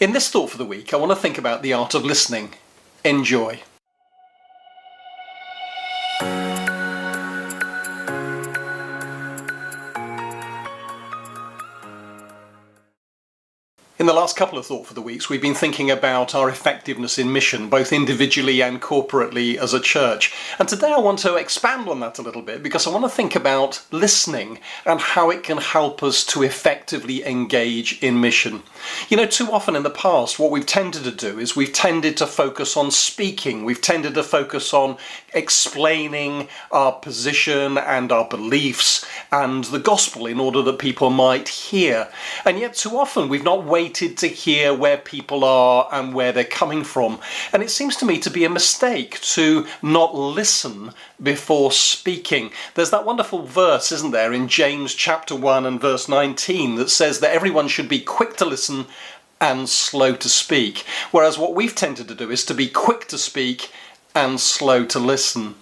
In this thought for the week, I want to think about the art of listening. Enjoy. In the last couple of Thought for the Weeks, we've been thinking about our effectiveness in mission, both individually and corporately as a church. And today I want to expand on that a little bit because I want to think about listening and how it can help us to effectively engage in mission. You know, too often in the past, what we've tended to do is we've tended to focus on speaking. We've tended to focus on explaining our position and our beliefs and the gospel in order that people might hear. And yet too often we've not waited to hear where people are and where they're coming from. And it seems to me to be a mistake to not listen before speaking. There's that wonderful verse, isn't there, in James chapter 1 and verse 19 that says that everyone should be quick to listen and slow to speak. Whereas what we've tended to do is to be quick to speak and slow to listen.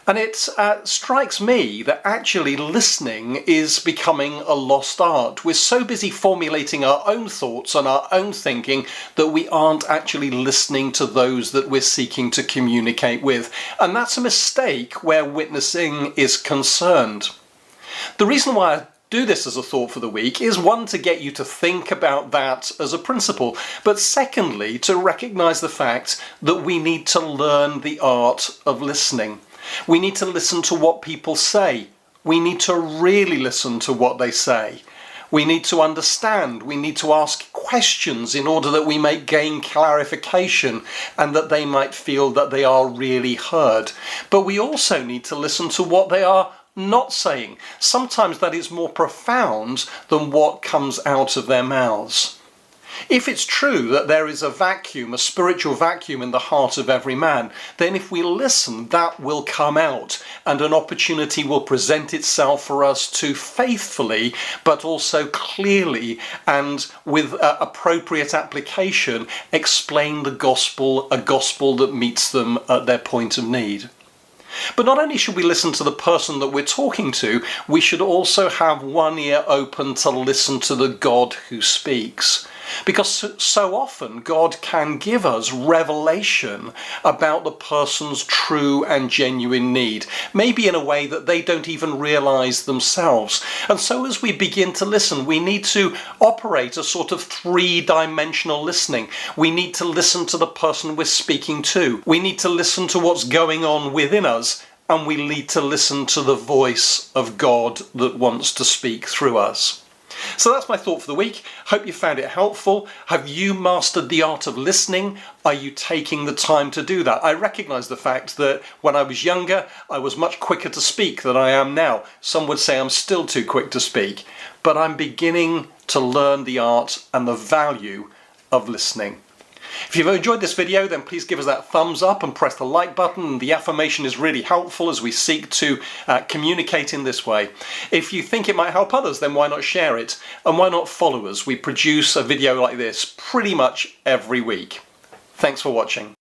And it strikes me that actually listening is becoming a lost art. We're so busy formulating our own thoughts and our own thinking that we aren't actually listening to those that we're seeking to communicate with. And that's a mistake where witnessing is concerned. The reason why I do this as a thought for the week is, one, to get you to think about that as a principle, but secondly, to recognize the fact that we need to learn the art of listening. We need to listen to what people say. We need to really listen to what they say. We need to understand. We need to ask questions in order that we may gain clarification and that they might feel that they are really heard. But we also need to listen to what they are not saying. Sometimes that is more profound than what comes out of their mouths. If it's true that there is a vacuum, a spiritual vacuum in the heart of every man, then if we listen, that will come out and an opportunity will present itself for us to faithfully, but also clearly and with appropriate application, explain the gospel, a gospel that meets them at their point of need. But not only should we listen to the person that we're talking to, we should also have one ear open to listen to the God who speaks. Because so often God can give us revelation about the person's true and genuine need, maybe in a way that they don't even realize themselves. And so as we begin to listen, we need to operate a sort of three-dimensional listening. We need to listen to the person we're speaking to. We need to listen to what's going on within us. And we need to listen to the voice of God that wants to speak through us. So that's my thought for the week. Hope you found it helpful. Have you mastered the art of listening? Are you taking the time to do that? I recognise the fact that when I was younger, I was much quicker to speak than I am now. Some would say I'm still too quick to speak, but I'm beginning to learn the art and the value of listening. If you've enjoyed this video, then please give us that thumbs up and press the like button. The affirmation is really helpful as we seek to communicate in this way. If you think it might help others, then why not share it? And why not follow us? We produce a video like this pretty much every week. Thanks for watching.